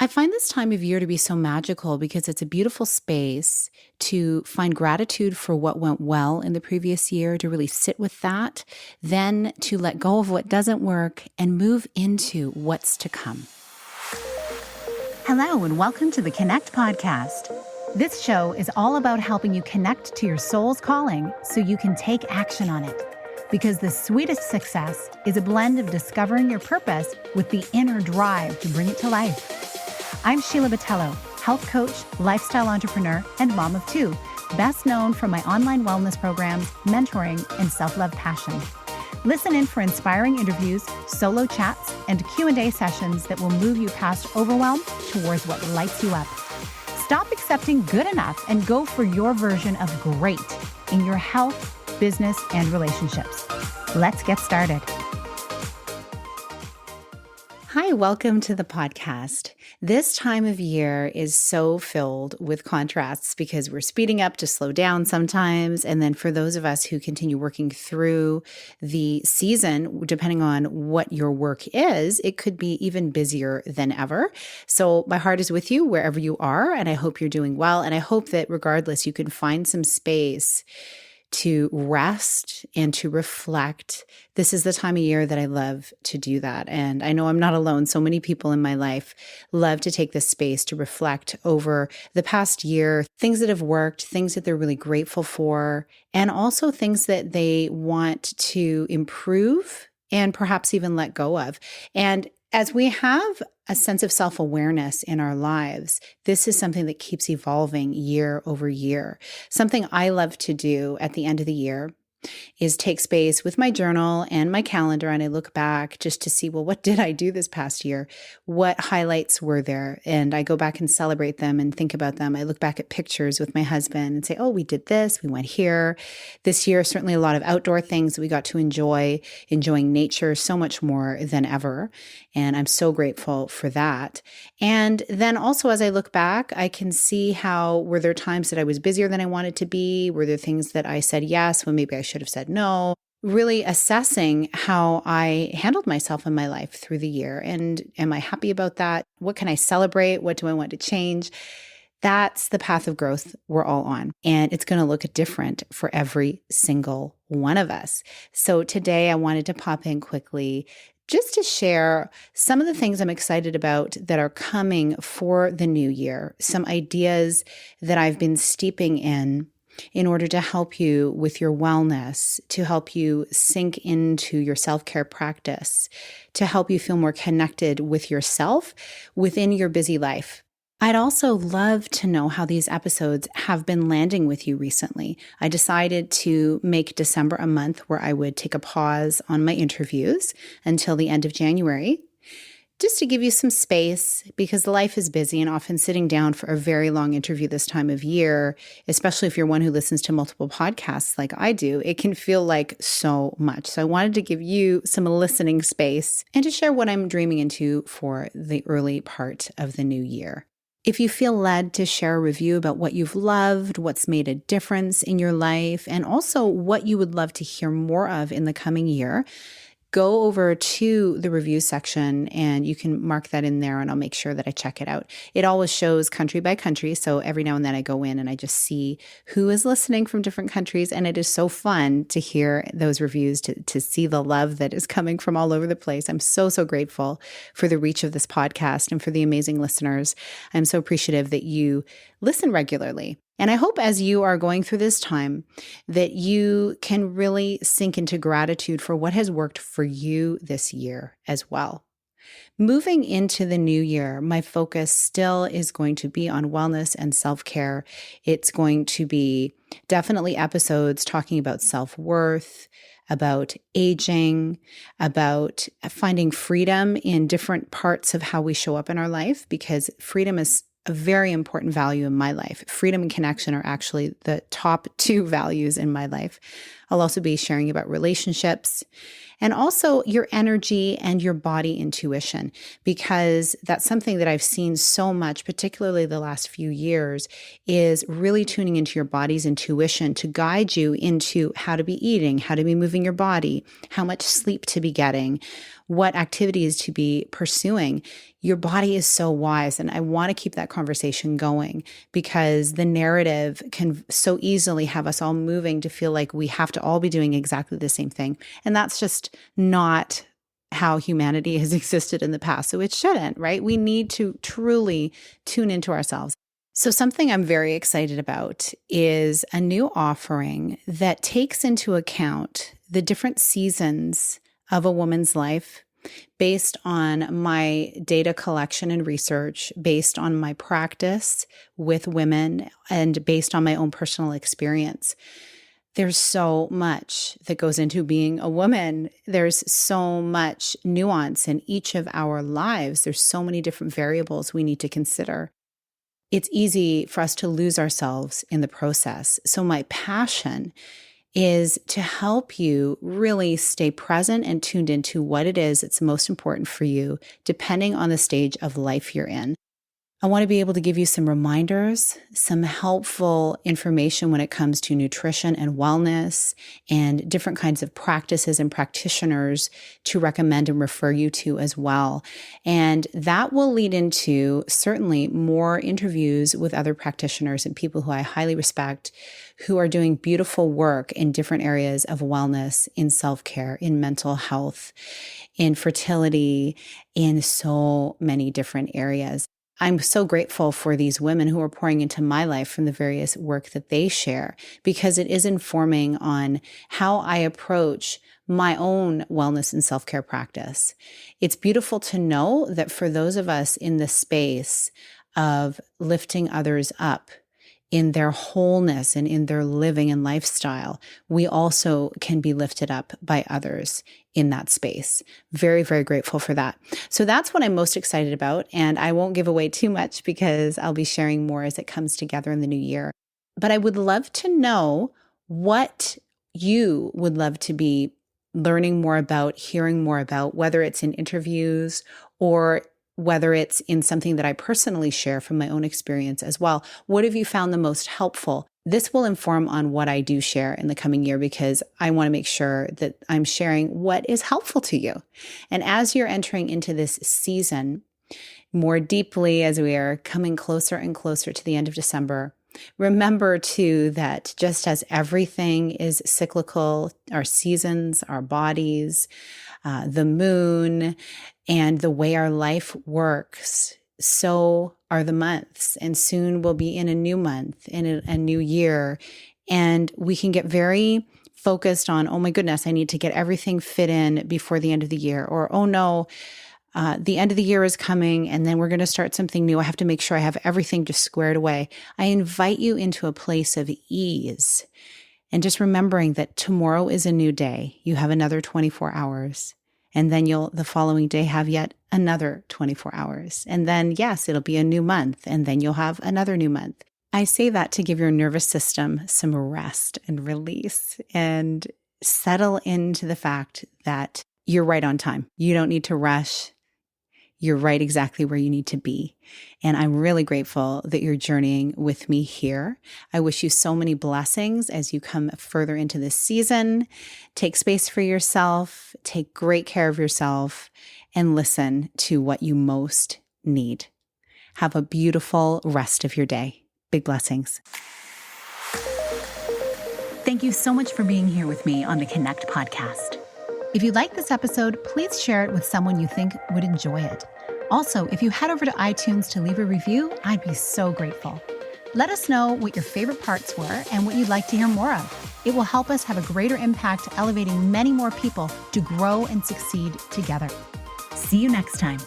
I find this time of year to be so magical because it's a beautiful space to find gratitude for what went well in the previous year, to really sit with that, then to let go of what doesn't work and move into what's to come. Hello, and welcome to the Connect Podcast. This show is all about helping you connect to your soul's calling so you can take action on it. Because the sweetest success is a blend of discovering your purpose with the inner drive to bring it to life. I'm Sheila, health coach, lifestyle entrepreneur, and mom of two, best known for my online wellness programs, mentoring, and self-love passion. Listen in for inspiring interviews, solo chats, and Q&A sessions that will move you past overwhelm towards what lights you up. Stop accepting good enough and go for your version of great in your health, business, and relationships. Let's get started. Hi, welcome to the podcast. This time of year is so filled with contrasts because we're speeding up to slow down sometimes. And then for those of us who continue working through the season, depending on what your work is, it could be even busier than ever. So my heart is with you wherever you are, and I hope you're doing well. And I hope that regardless, you can find some space to rest and to reflect. This is the time of year that I love to do that. And I know I'm not alone. So many people in my life love to take this space to reflect over the past year, things that have worked, things that they're really grateful for, and also things that they want to improve and perhaps even let go of. And as we have a sense of self-awareness in our lives, this is something that keeps evolving year over year. Something I love to do at the end of the year is take space with my journal and my calendar, and I look back just to see, well, what did I do this past year? What highlights were there? And I go back and celebrate them and think about them. I look back at pictures with my husband and say, oh, we did this, we went here. This year, certainly a lot of outdoor things we got to enjoying nature so much more than ever. And I'm so grateful for that. And then also as I look back, I can see how were there times that I was busier than I wanted to be? Were there things that I said yes when maybe I should have said no? Really assessing how I handled myself in my life through the year. And am I happy about that? What can I celebrate? What do I want to change? That's the path of growth we're all on. And it's going to look different for every single one of us. So today I wanted to pop in quickly just to share some of the things I'm excited about that are coming for the new year, some ideas that I've been steeping in order to help you with your wellness, to help you sink into your self-care practice, to help you feel more connected with yourself within your busy life. I'd also love to know how these episodes have been landing with you recently. I decided to make December a month where I would take a pause on my interviews until the end of January, just to give you some space because life is busy, and often sitting down for a very long interview this time of year, especially if you're one who listens to multiple podcasts like I do, it can feel like so much. So I wanted to give you some listening space and to share what I'm dreaming into for the early part of the new year. If you feel led to share a review about what you've loved, what's made a difference in your life, and also what you would love to hear more of in the coming year, go over to the review section and you can mark that in there and I'll make sure that I check it out. It always shows country by country. So every now and then I go in and I just see who is listening from different countries. And it is so fun to hear those reviews, to see the love that is coming from all over the place. I'm so grateful for the reach of this podcast and for the amazing listeners. I'm so appreciative that you listen regularly. And I hope as you are going through this time that you can really sink into gratitude for what has worked for you this year as well. Moving into the new year, my focus still is going to be on wellness and self-care. It's going to be definitely episodes talking about self-worth, about aging, about finding freedom in different parts of how we show up in our life, because freedom is a very important value in my life. Freedom and connection are actually the top two values in my life. I'll also be sharing about relationships and also your energy and your body intuition, because that's something that I've seen so much, particularly the last few years, is really tuning into your body's intuition to guide you into how to be eating, how to be moving your body, how much sleep to be getting, what activities to be pursuing. Your body is so wise. And I want to keep that conversation going, because the narrative can so easily have us all moving to feel like we have to all be doing exactly the same thing. And that's just not how humanity has existed in the past. So it shouldn't, right? We need to truly tune into ourselves. So something I'm very excited about is a new offering that takes into account the different seasons of a woman's life based on my data collection and research, based on my practice with women, and based on my own personal experience. There's so much that goes into being a woman. There's so much nuance in each of our lives. There's so many different variables we need to consider. It's easy for us to lose ourselves in the process. So my passion is to help you really stay present and tuned into what it is that's most important for you, depending on the stage of life you're in. I want to be able to give you some reminders, some helpful information when it comes to nutrition and wellness, and different kinds of practices and practitioners to recommend and refer you to as well. And that will lead into certainly more interviews with other practitioners and people who I highly respect, who are doing beautiful work in different areas of wellness, in self-care, in mental health, in fertility, in so many different areas. I'm so grateful for these women who are pouring into my life from the various work that they share, because it is informing on how I approach my own wellness and self-care practice. It's beautiful to know that for those of us in the space of lifting others up in their wholeness and in their living and lifestyle, we also can be lifted up by others in that space. Very, very grateful for that. So that's what I'm most excited about. And I won't give away too much because I'll be sharing more as it comes together in the new year. But I would love to know what you would love to be learning more about, hearing more about, whether it's in interviews or whether it's in something that I personally share from my own experience as well. What have you found the most helpful? This will inform on what I do share in the coming year, because I want to make sure that I'm sharing what is helpful to you. And as you're entering into this season more deeply, as we are coming closer and closer to the end of December, remember too that just as everything is cyclical, our seasons, our bodies, the moon, and the way our life works, so are the months. And soon we'll be in a new month, in a new year. And we can get very focused on, oh my goodness, I need to get everything fit in before the end of the year. Or, oh no, the end of the year is coming and then we're going to start something new. I have to make sure I have everything just squared away. I invite you into a place of ease. And just remembering that tomorrow is a new day. You have another 24 hours. And then you'll the following day have yet another 24 hours. And then, yes, it'll be a new month. And then you'll have another new month. I say that to give your nervous system some rest and release and settle into the fact that you're right on time. You don't need to rush. You're right exactly where you need to be. And I'm really grateful that you're journeying with me here. I wish you so many blessings as you come further into this season. Take space for yourself, take great care of yourself, and listen to what you most need. Have a beautiful rest of your day. Big blessings. Thank you so much for being here with me on the Connect podcast. If you like this episode, please share it with someone you think would enjoy it. Also, if you head over to iTunes to leave a review, I'd be so grateful. Let us know what your favorite parts were and what you'd like to hear more of. It will help us have a greater impact, elevating many more people to grow and succeed together. See you next time.